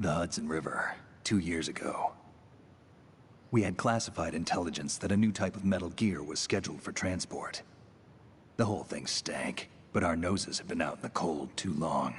The Hudson River, 2 years ago. We had classified intelligence that a new type of metal gear was scheduled for transport. The whole thing stank, but our noses had been out in the cold too long.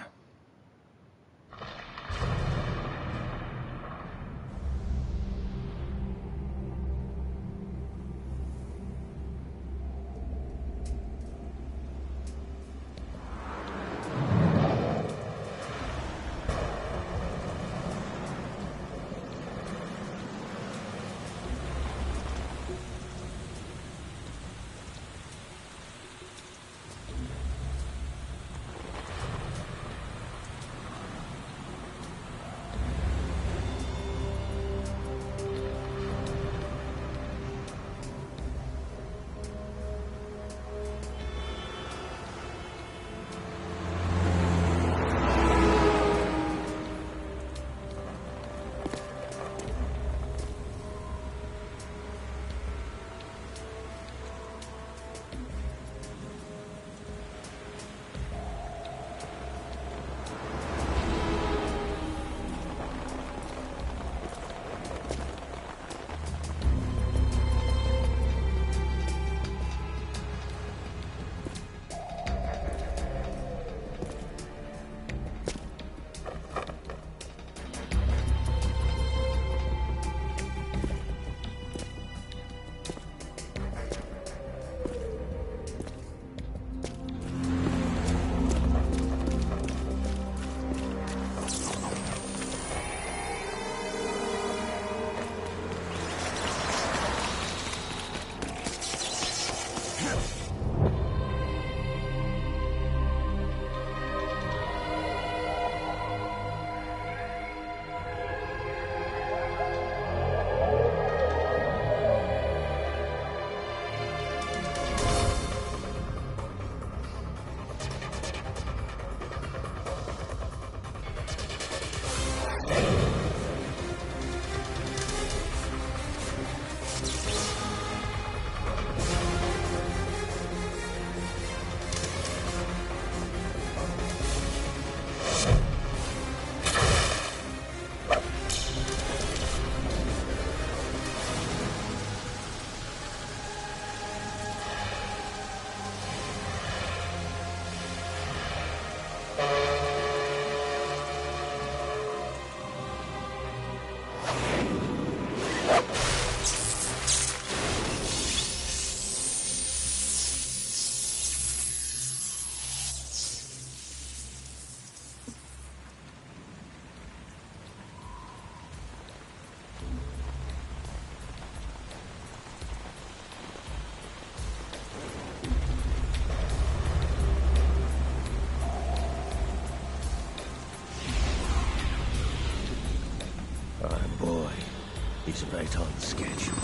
He's right on schedule.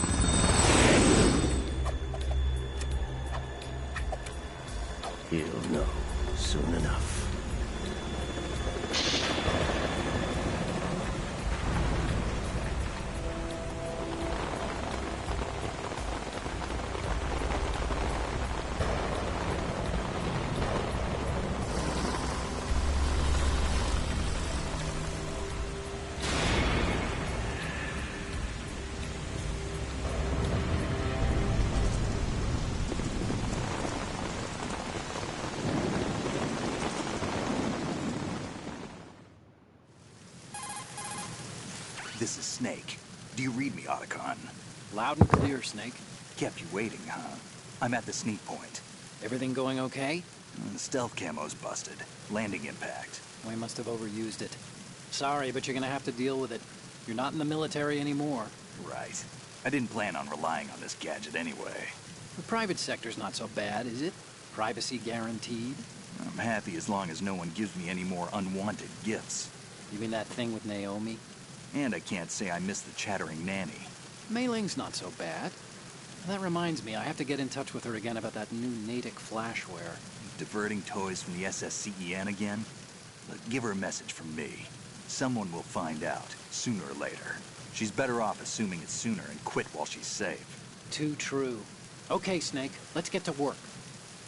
He'll know soon enough. This is Snake. Do you read me, Otacon? Loud and clear, Snake. Kept you waiting, huh? I'm at the sneak point. Everything going okay? The stealth camo's busted. Landing impact. We must have overused it. Sorry, but you're gonna have to deal with it. You're not in the military anymore. Right. I didn't plan on relying on this gadget anyway. The private sector's not so bad, is it? Privacy guaranteed? I'm happy as long as no one gives me any more unwanted gifts. You mean that thing with Naomi? And I can't say I miss the chattering nanny. Mei Ling's not so bad. That reminds me, I have to get in touch with her again about that new Natick flashware. Diverting toys from the SSCEN again? Look, give her a message from me. Someone will find out, sooner or later. She's better off assuming it's sooner and quit while she's safe. Too true. Okay, Snake, let's get to work.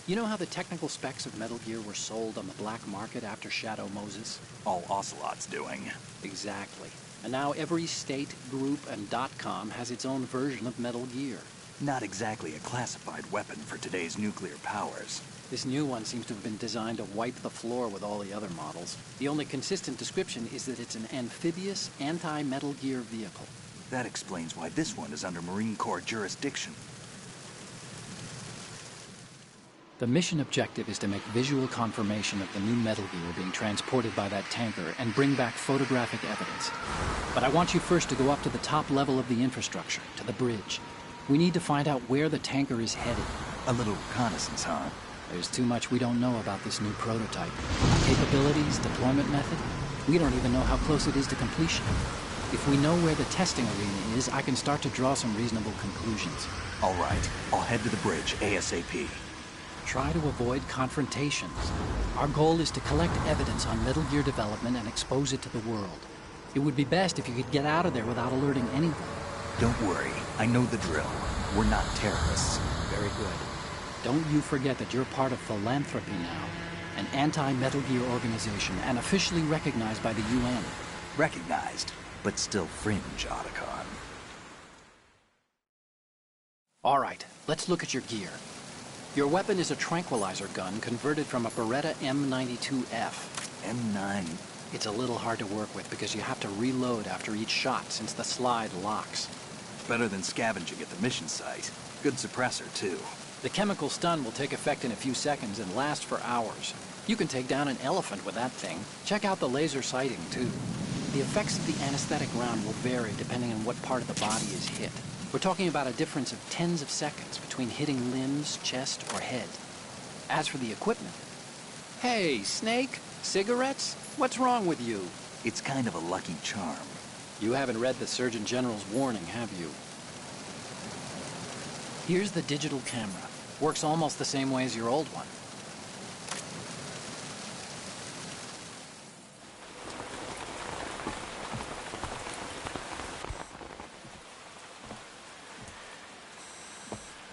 You know how the technical specs of Metal Gear were sold on the black market after Shadow Moses? All Ocelot's doing. Exactly. And now every state, group, and .com has its own version of Metal Gear. Not exactly a classified weapon for today's nuclear powers. This new one seems to have been designed to wipe the floor with all the other models. The only consistent description is that it's an amphibious, anti-Metal Gear vehicle. That explains why this one is under Marine Corps jurisdiction. The mission objective is to make visual confirmation of the new Metal Gear being transported by that tanker and bring back photographic evidence. But I want you first to go up to the top level of the infrastructure, to the bridge. We need to find out where the tanker is headed. A little reconnaissance, huh? There's too much we don't know about this new prototype. Capabilities, deployment method. We don't even know how close it is to completion. If we know where the testing arena is, I can start to draw some reasonable conclusions. All right, I'll head to the bridge ASAP. Try to avoid confrontations. Our goal is to collect evidence on Metal Gear development and expose it to the world. It would be best if you could get out of there without alerting anyone. Don't worry, I know the drill. We're not terrorists. Very good. Don't you forget that you're part of Philanthropy now, an anti-Metal Gear organization and officially recognized by the UN. Recognized, but still fringe, Otacon. All right, let's look at your gear. Your weapon is a tranquilizer gun converted from a Beretta M92F. M9. It's a little hard to work with because you have to reload after each shot since the slide locks. Better than scavenging at the mission site. Good suppressor, too. The chemical stun will take effect in a few seconds and last for hours. You can take down an elephant with that thing. Check out the laser sighting, too. The effects of the anesthetic round will vary depending on what part of the body is hit. We're talking about a difference of tens of seconds between hitting limbs, chest, or head. As for the equipment... Hey, Snake? Cigarettes? What's wrong with you? It's kind of a lucky charm. You haven't read the Surgeon General's warning, have you? Here's the digital camera. Works almost the same way as your old one.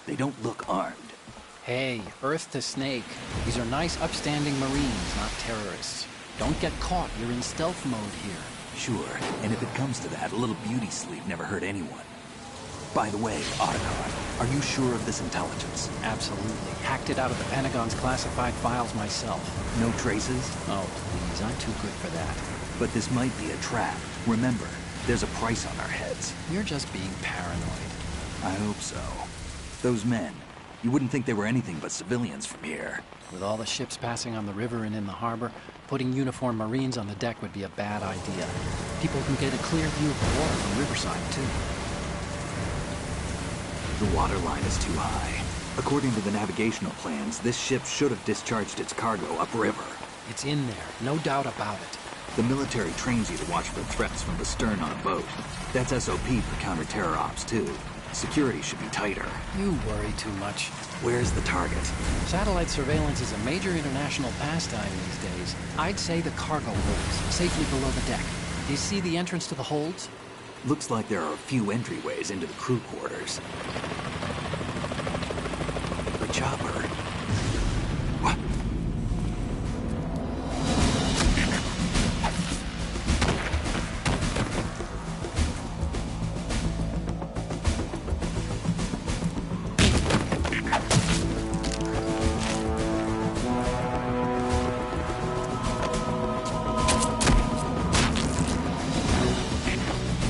They don't look armed. Hey, Earth to Snake. These are nice, upstanding Marines, not terrorists. Don't get caught. You're in stealth mode here. Sure, and if it comes to that, a little beauty sleep never hurt anyone. By the way, Otacon, are you sure of this intelligence? Absolutely. Hacked it out of the Pentagon's classified files myself. No traces? Oh, please. I'm too good for that. But this might be a trap. Remember, there's a price on our heads. You're just being paranoid. I hope so. Those men, you wouldn't think they were anything but civilians from here. With all the ships passing on the river and in the harbor, putting uniformed Marines on the deck would be a bad idea. People can get a clear view of the water from Riverside, too. The water line is too high. According to the navigational plans, this ship should have discharged its cargo upriver. It's in there, no doubt about it. The military trains you to watch for threats from the stern on a boat. That's SOP for counter-terror ops, too. Security should be tighter. You worry too much. Where's the target? Satellite surveillance is a major international pastime these days. I'd say the cargo holds, safely below the deck. Do you see the entrance to the holds? Looks like there are a few entryways into the crew quarters. The chopper. What?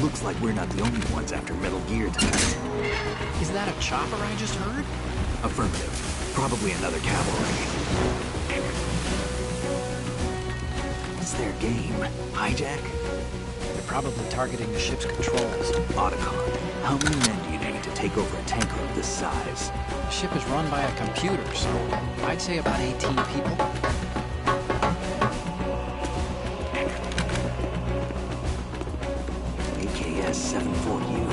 Looks like we're not the only ones after Metal Gear tonight. Is that a chopper I just heard? Affirmative. Probably another cavalry. What's their game? Hijack? They're probably targeting the ship's controls. Otacon, how many men do you need to take over a tanker of this size? The ship is run by a computer, so I'd say about 18 people. AKS-74U.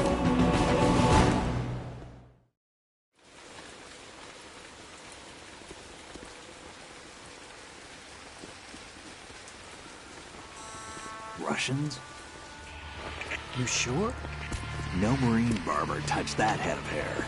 Russians? You sure? No Marine barber touched that head of hair.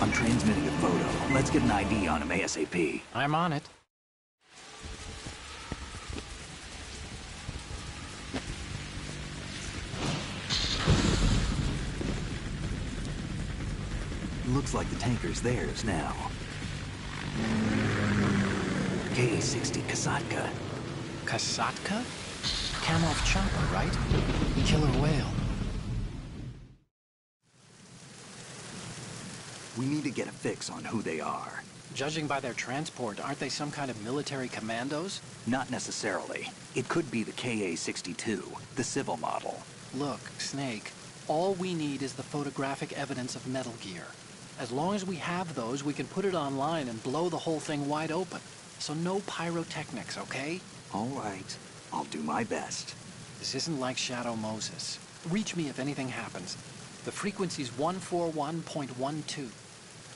I'm transmitting a photo. Let's get an ID on him ASAP. I'm on it. Looks like the tanker's theirs now. KA-60 Kasatka. Kasatka? Kamov chopper, right? Killer whale. We need to get a fix on who they are. Judging by their transport, aren't they some kind of military commandos? Not necessarily. It could be the KA-62, the civil model. Look, Snake, all we need is the photographic evidence of Metal Gear. As long as we have those, we can put it online and blow the whole thing wide open. So no pyrotechnics, okay? All right. I'll do my best. This isn't like Shadow Moses. Reach me if anything happens. The frequency's 141.12.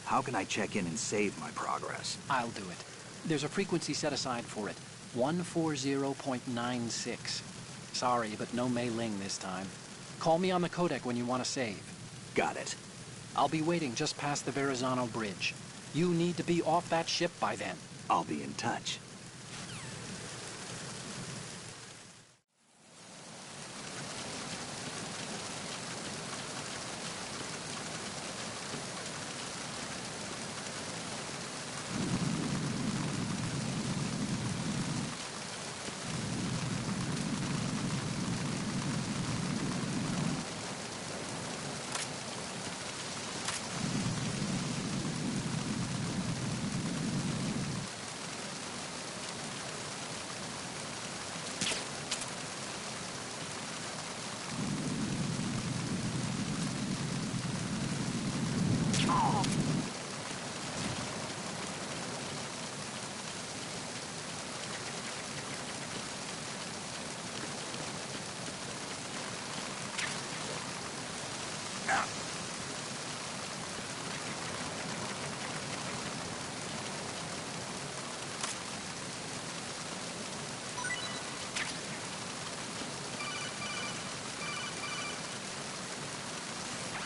How can I check in and save my progress? I'll do it. There's a frequency set aside for it. 140.96. Sorry, but no Mei Ling this time. Call me on the codec when you want to save. Got it. I'll be waiting just past the Verrazano Bridge. You need to be off that ship by then. I'll be in touch.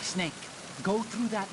Snake, go through that...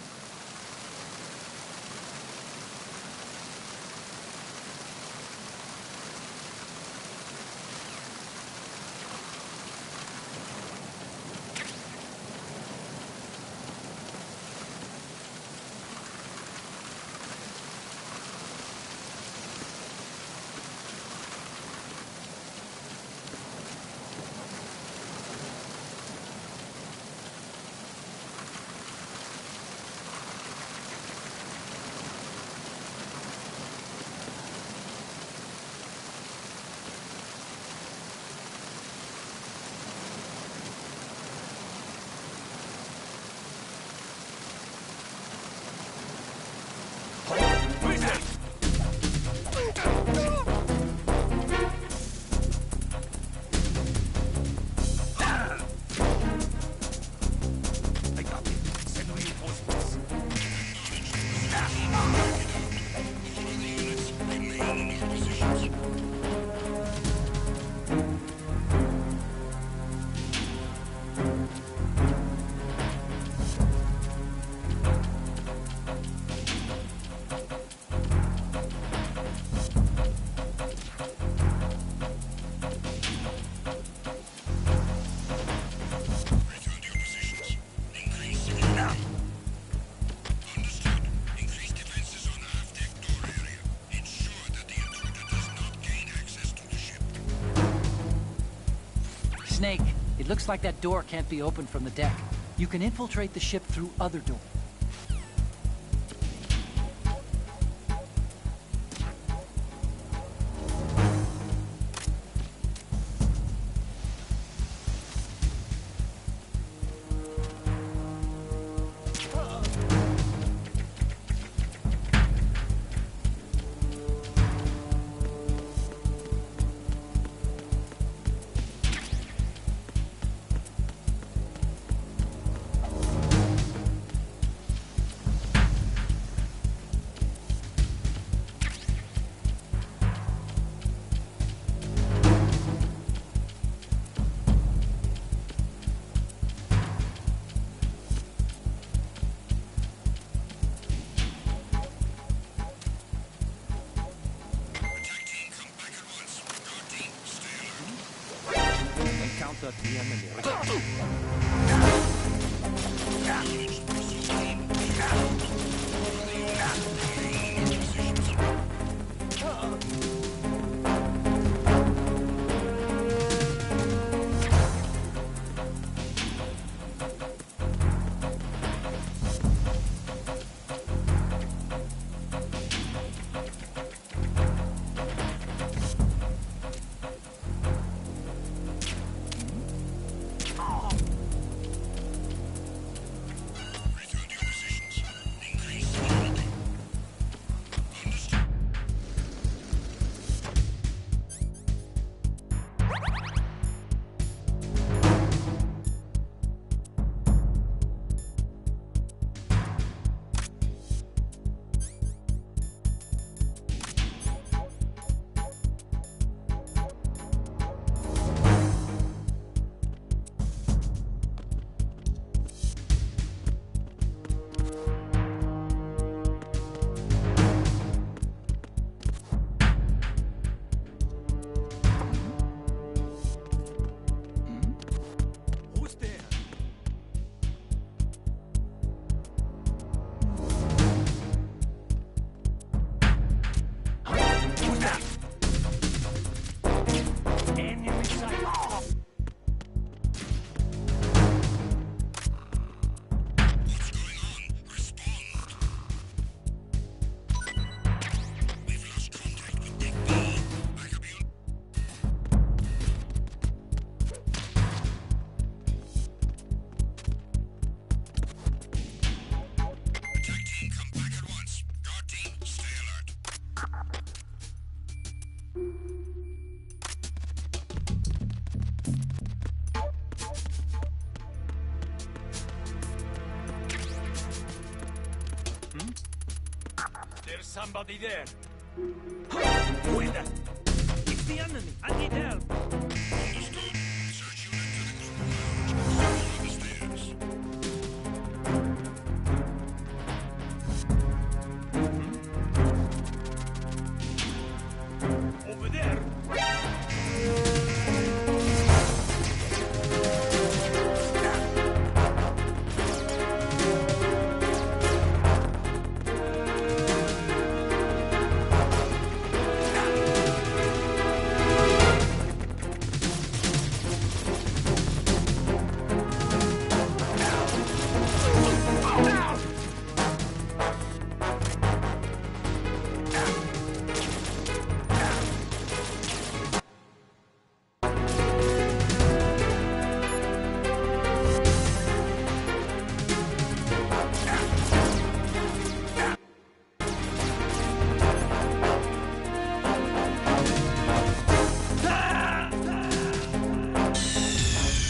Snake, it looks like that door can't be opened from the deck. You can infiltrate the ship through other doors. counter the enemy. There's somebody there. Who is that? It's the enemy. I need help. Understood. Search unit to the group lounge. On the stairs. Over there.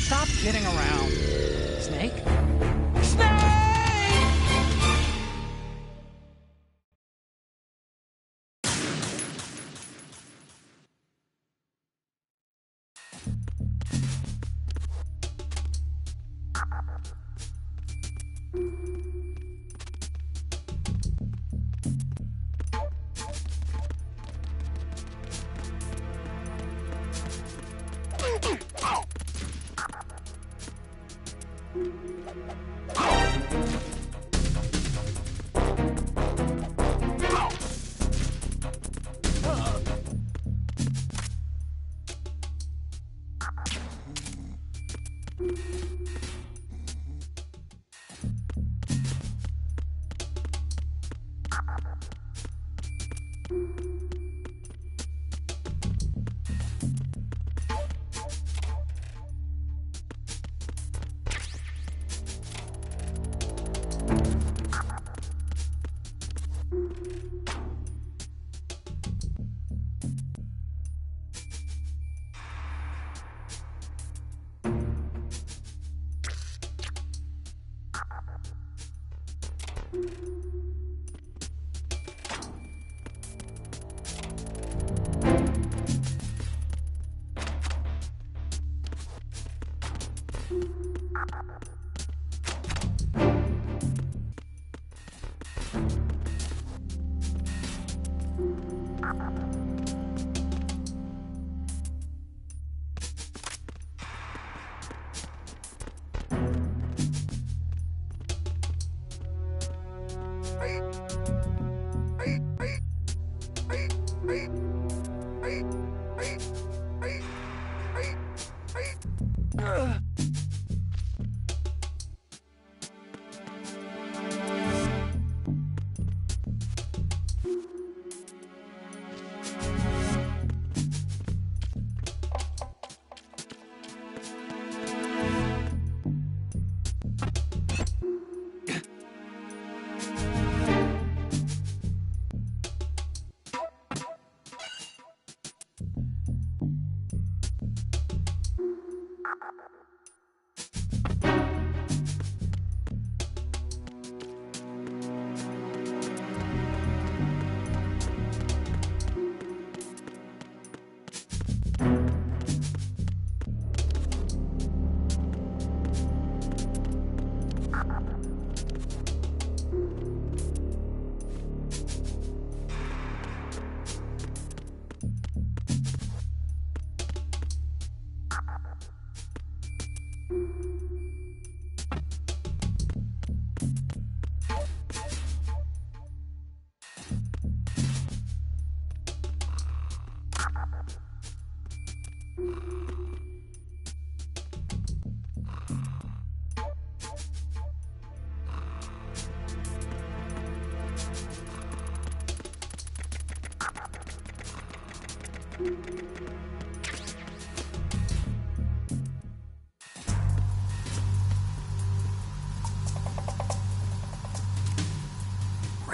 Stop kidding around. Snake?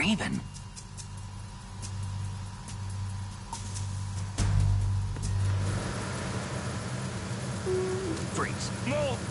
Raven? Freeze. Move!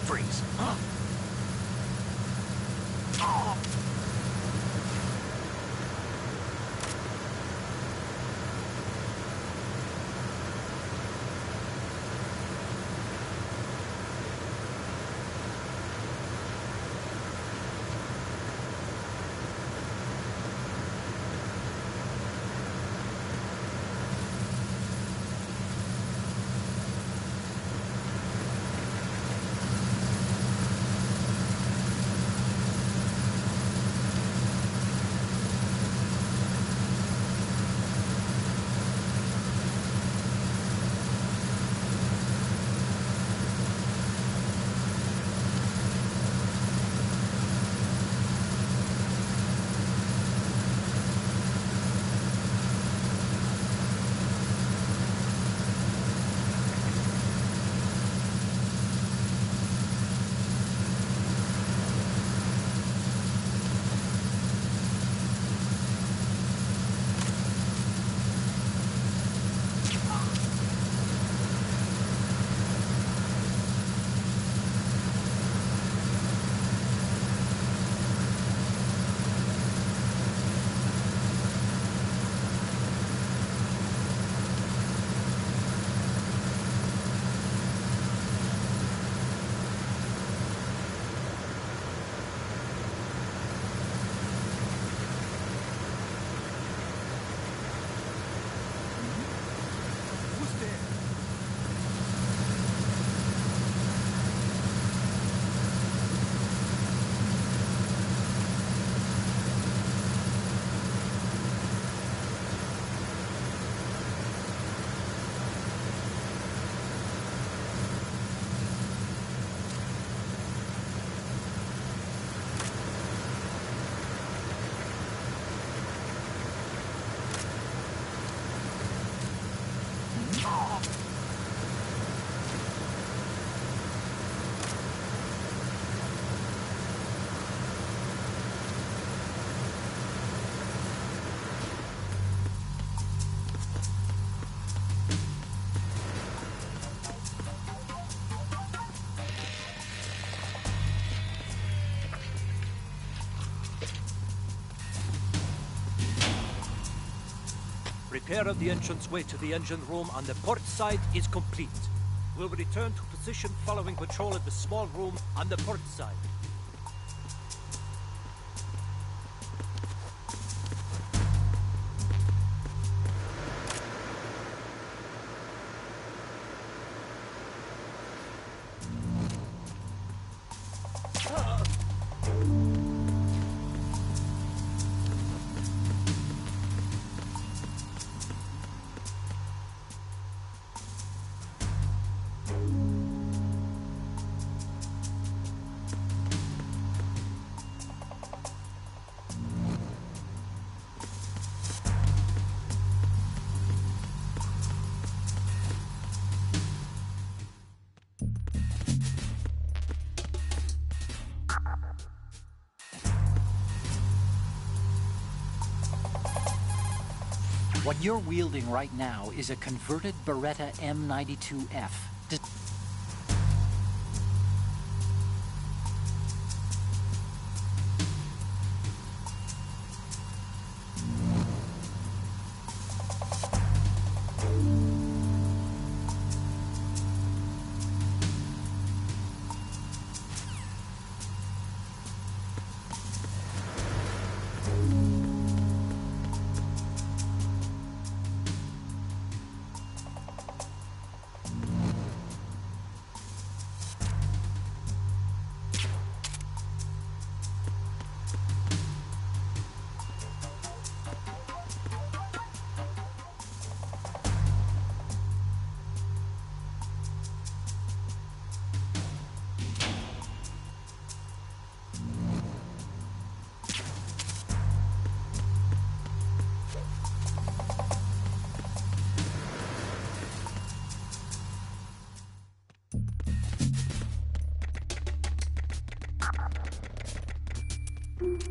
Freeze. Repair of the entranceway to the engine room on the port side is complete. We'll return to position following patrol of the small room on the port side. What you're wielding right now is a converted Beretta M92F.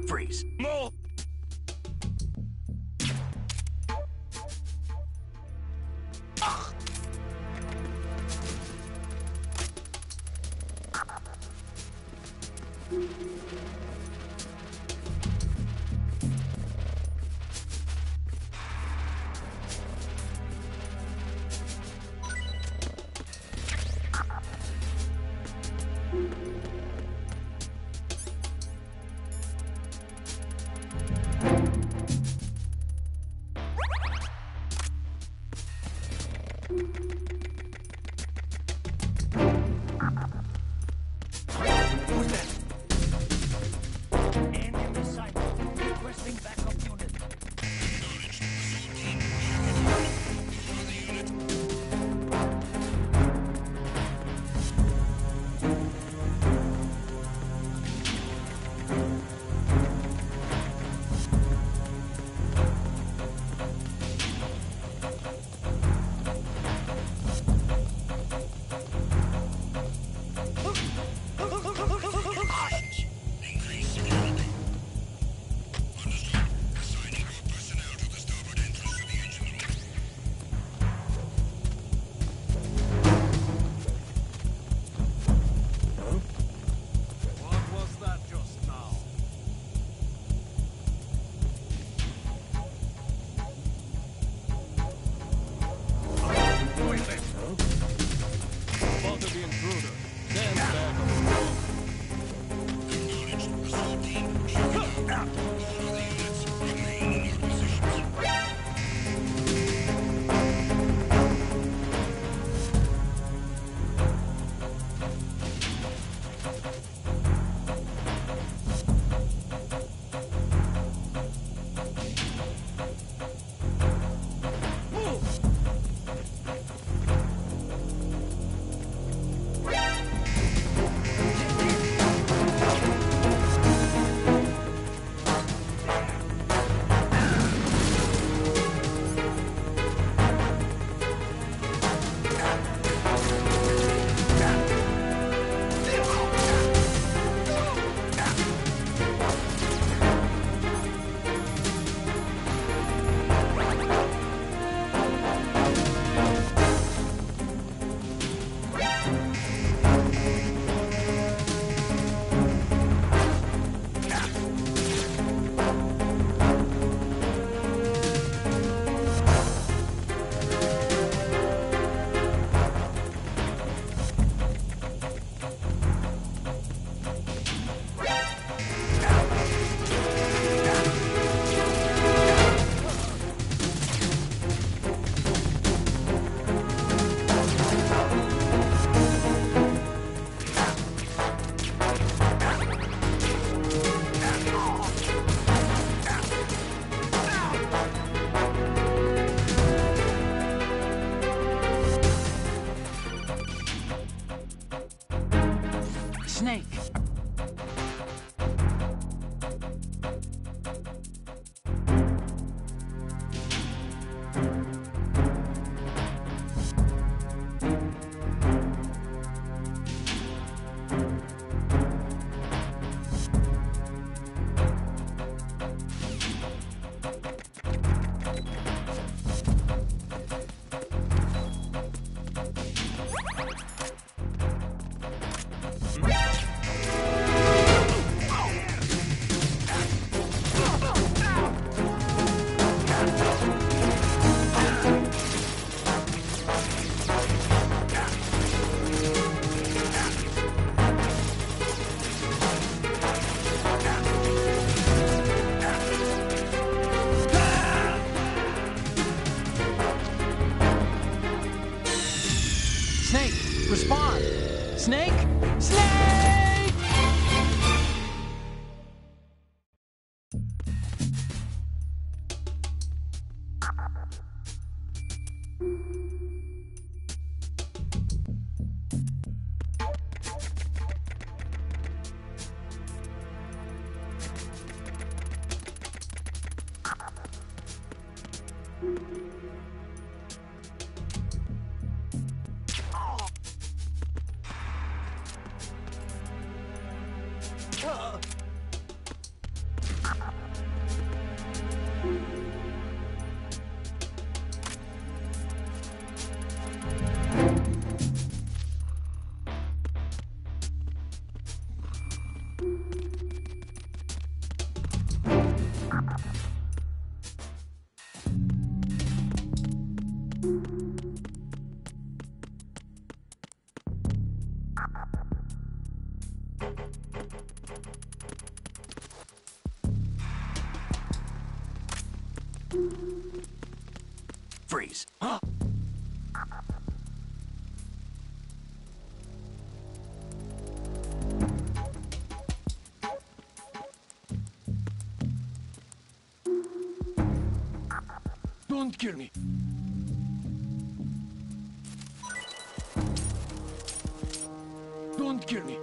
Freeze. More! Snake! Snake! Freeze. Don't kill me. Don't kill me.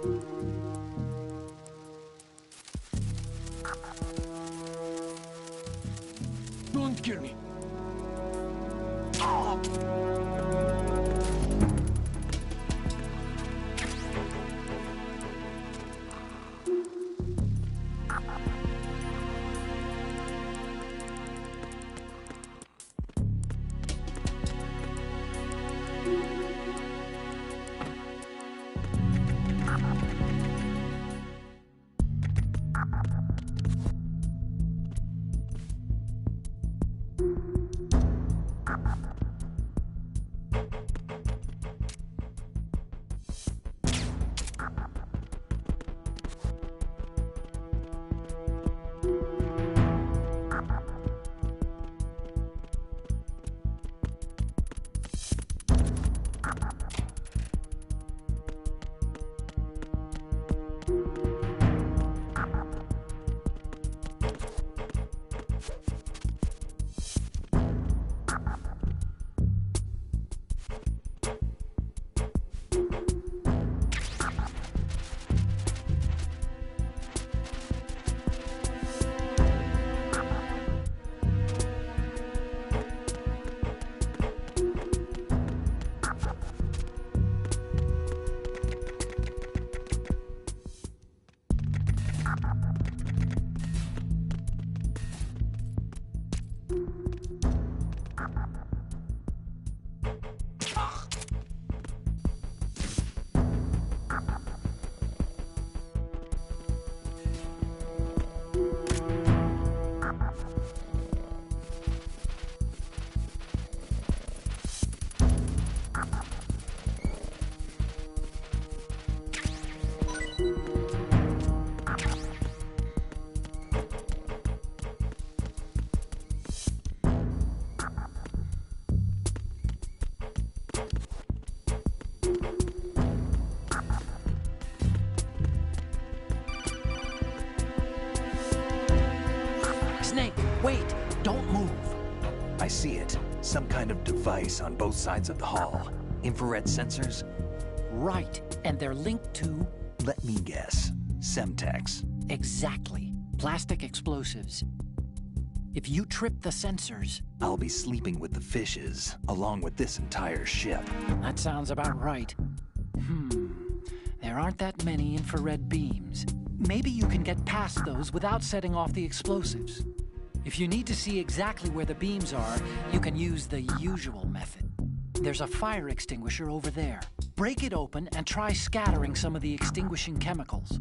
Don't kill me. Snake, wait! Don't move! I see it. Some kind of device on both sides of the hall. Infrared sensors? Right, and they're linked to... Let me guess. Semtex. Exactly. Plastic explosives. If you trip the sensors... I'll be sleeping with the fishes, along with this entire ship. That sounds about right. There aren't that many infrared beams. Maybe you can get past those without setting off the explosives. If you need to see exactly where the beams are, you can use the usual method. There's a fire extinguisher over there. Break it open and try scattering some of the extinguishing chemicals.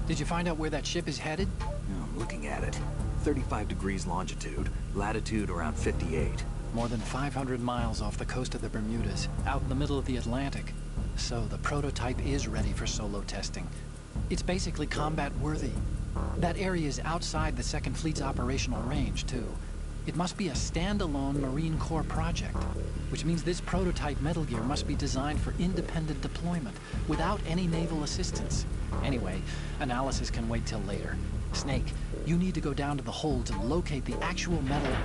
Did you find out where that ship is headed? I'm looking at it. 35 degrees longitude, latitude around 58. More than 500 miles off the coast of the Bermudas, out in the middle of the Atlantic. So the prototype is ready for solo testing. It's basically combat-worthy. That area is outside the Second Fleet's operational range, too. It must be a standalone Marine Corps project, which means this prototype Metal Gear must be designed for independent deployment, without any naval assistance. Anyway, analysis can wait till later. Snake, you need to go down to the hold and locate the actual metal...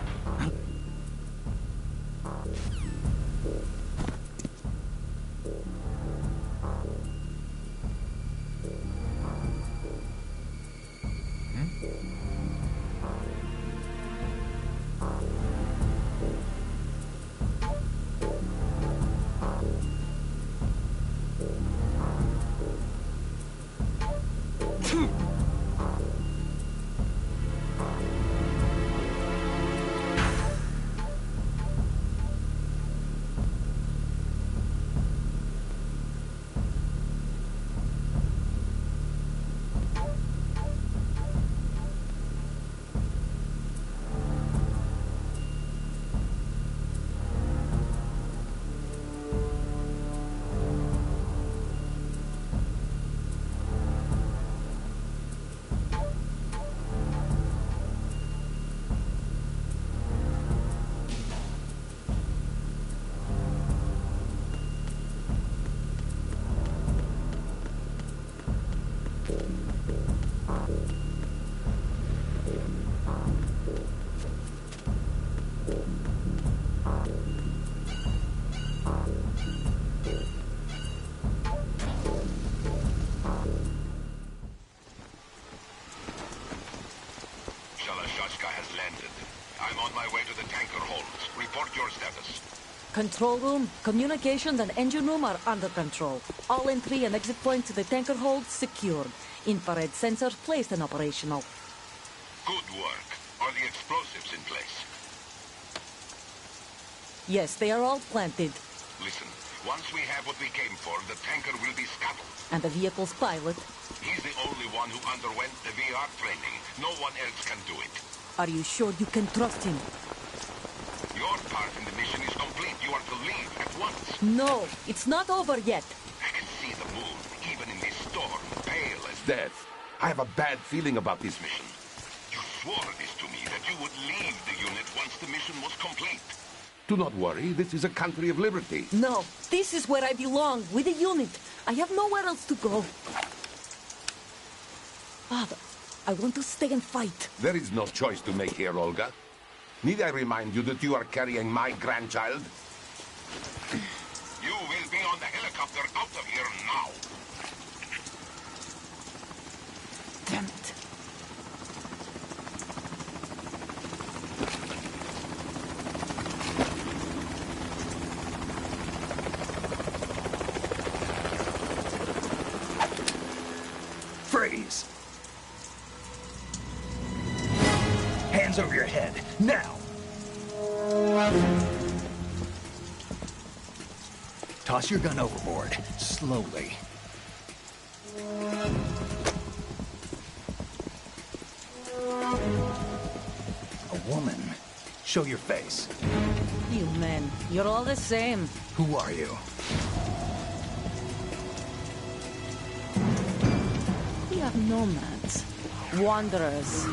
Shalashaska has landed. I'm on my way to the tanker holds. Report your status. Control room, communications and engine room are under control. All entry and exit points to the tanker hold secured. Infrared sensors placed and operational. Good work. Are the explosives in place? Yes, they are all planted. Listen, once we have what we came for, the tanker will be scuttled. And the vehicle's pilot? He's the only one who underwent the VR training. No one else can do it. Are you sure you can trust him? Your part in the mission is complete. You are to leave at once. No, it's not over yet. I can see the moon, even in this storm, pale as Death. I have a bad feeling about this mission. you swore this to me, that you would leave the unit once the mission was complete. Do not worry, this is a country of liberty. No, this is where I belong, with the unit. I have nowhere else to go. Father, I want to stay and fight. There is no choice to make here, Olga. Need I remind you that you are carrying my grandchild? You will be on the helicopter out of here now. Damn it. Freeze! Hands over your head, now! Toss your gun overboard, slowly. A woman. Show your face. You men, you're all the same. Who are you? We are nomads. Wanderers.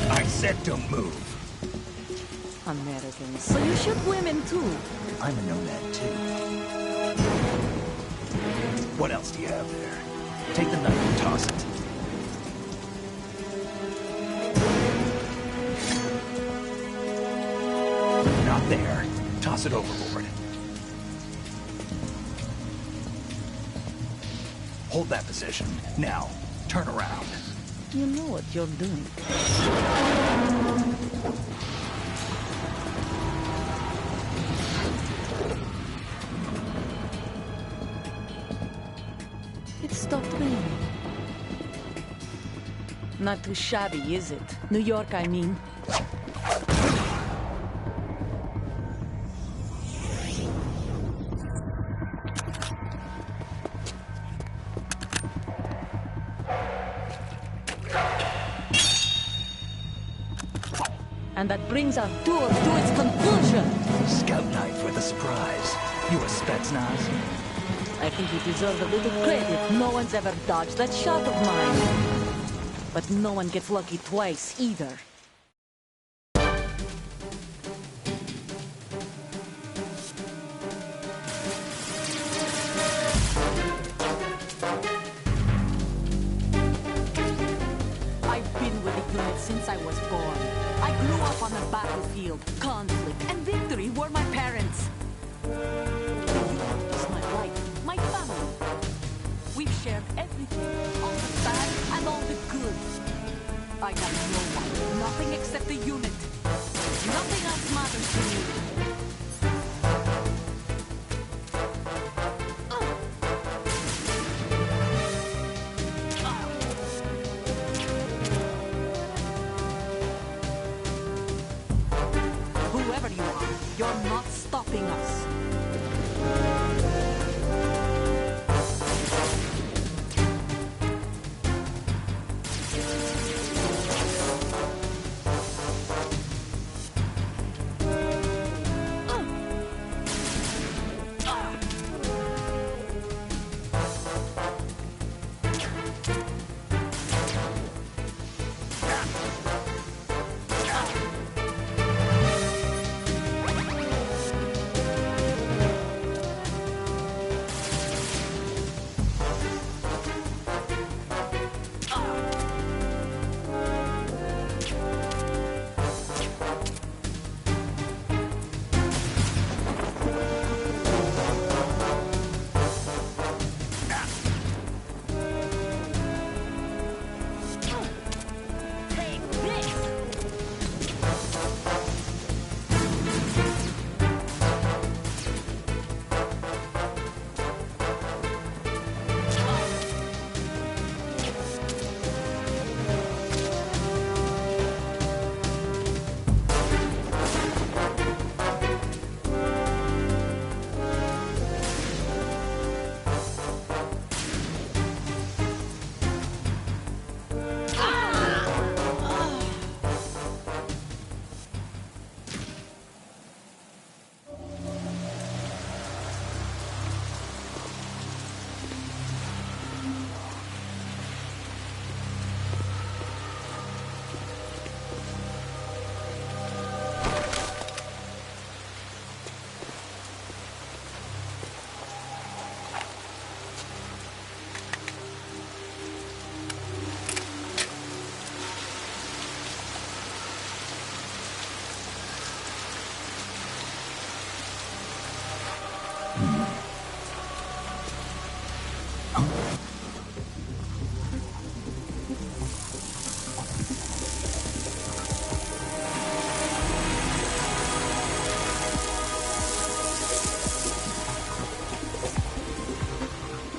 I said don't move. Americans. So you shoot women too. I'm a nomad too. What else do you have there? Take the knife and toss it. Not there. Toss it overboard. Hold that position. Now, turn around. You know what you're doing. It stopped raining. Not too shabby, is it? New York, I mean. And that brings our tour to its conclusion. Scout knife with a surprise. You a Spetsnaz? I think you deserve a little credit. No one's ever dodged that shot of mine. But no one gets lucky twice, either. I've been with the unit since I was born. I grew up on the battlefield. Conflict and victory were my parents. It's my life, my family. We've shared everything, all the bad and all the good. I got no one, nothing except the unit. Nothing else matters to me. Whoever you are, you're not stopping us.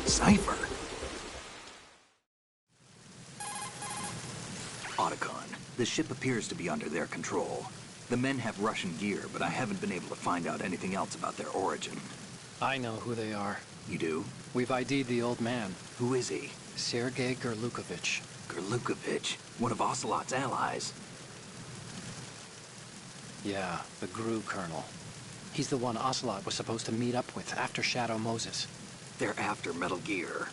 Cipher? Otacon, the ship appears to be under their control. The men have Russian gear, but I haven't been able to find out anything else about their origin. I know who they are. You do? We've ID'd the old man, Who is he? Sergei Gerlukovich. Gerlukovich, one of Ocelot's allies. Yeah, the GRU colonel. He's the one Ocelot was supposed to meet up with after Shadow Moses. They're after Metal Gear.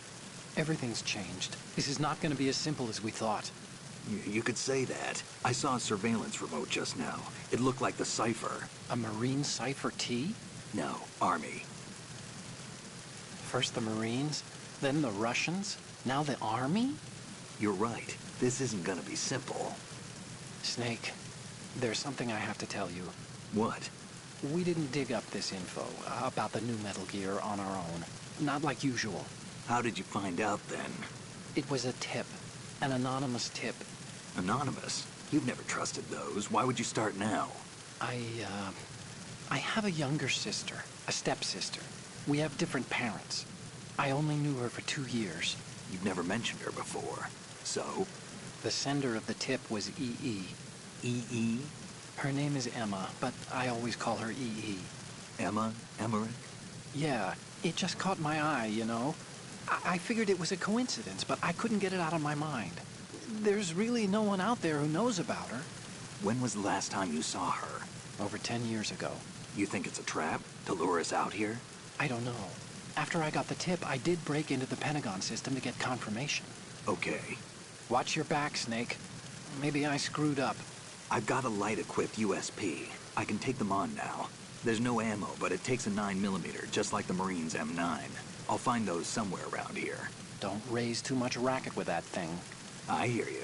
Everything's changed. This is not going to be as simple as we thought. You could say that. I saw a surveillance remote just now. It looked like the Cipher. A Marine Cipher T? No, Army. First the Marines, then the Russians, now the Army? You're right. This isn't gonna be simple. Snake, there's something I have to tell you. What? We didn't dig up this info about the new Metal Gear on our own. Not like usual. How did you find out then? It was a tip. An anonymous tip. Anonymous? You've never trusted those. Why would you start now? I have a younger sister, a stepsister. We have different parents. I only knew her for 2 years. You've never mentioned her before. So? The sender of the tip was EE. EE? Her name is Emma, but I always call her EE. Emma? Emmerich? Yeah, it just caught my eye, you know? I figured it was a coincidence, but I couldn't get it out of my mind. There's really no one out there who knows about her. When was the last time you saw her? Over 10 years ago. You think it's a trap to lure us out here? I don't know. After I got the tip, I did break into the Pentagon system to get confirmation. Okay. Watch your back, Snake. Maybe I screwed up. I've got a light-equipped USP. I can take them on now. There's no ammo, but it takes a 9mm, just like the Marines' M9. I'll find those somewhere around here. Don't raise too much racket with that thing. I hear you.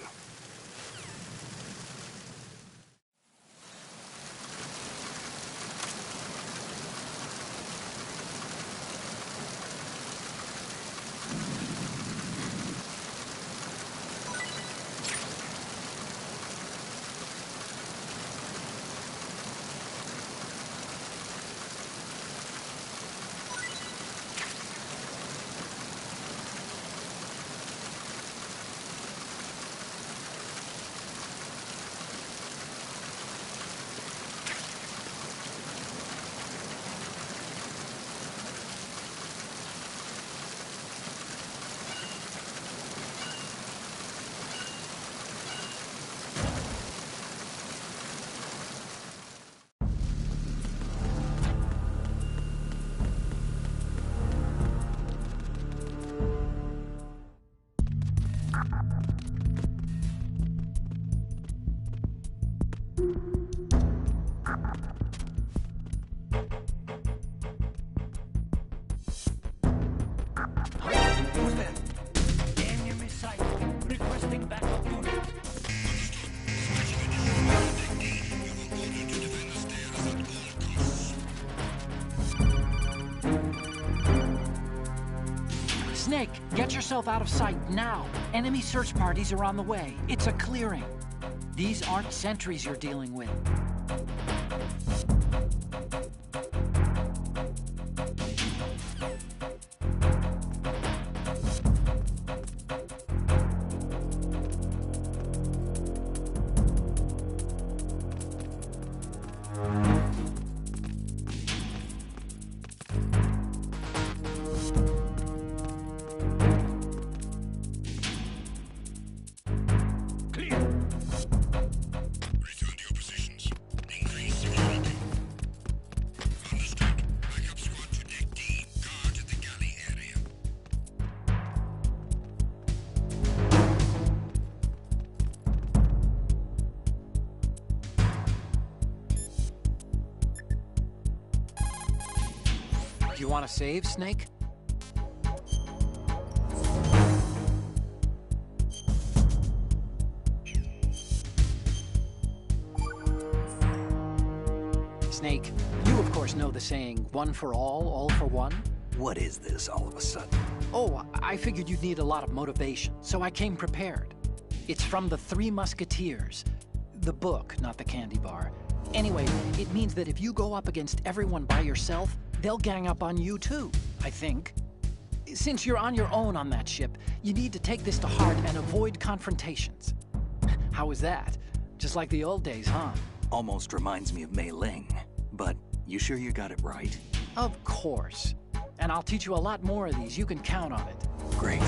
Snake, get yourself out of sight now. Enemy search parties are on the way. It's a clearing. These aren't sentries you're dealing with. Return to your positions. Increase security. Understood. Backup squad to deck D. Guard the galley area. Do you want to save, Snake? Snake, you of course know the saying, one for all for one? What is this all of a sudden? Oh, I figured you'd need a lot of motivation, so I came prepared. It's from the Three Musketeers. The book, not the candy bar. Anyway, it means that if you go up against everyone by yourself, they'll gang up on you too, I think. Since you're on your own on that ship, you need to take this to heart and avoid confrontations. How was that? Just like the old days, huh? Almost reminds me of Mei Ling. But you sure you got it right? Of course. And I'll teach you a lot more of these. You can count on it. Great.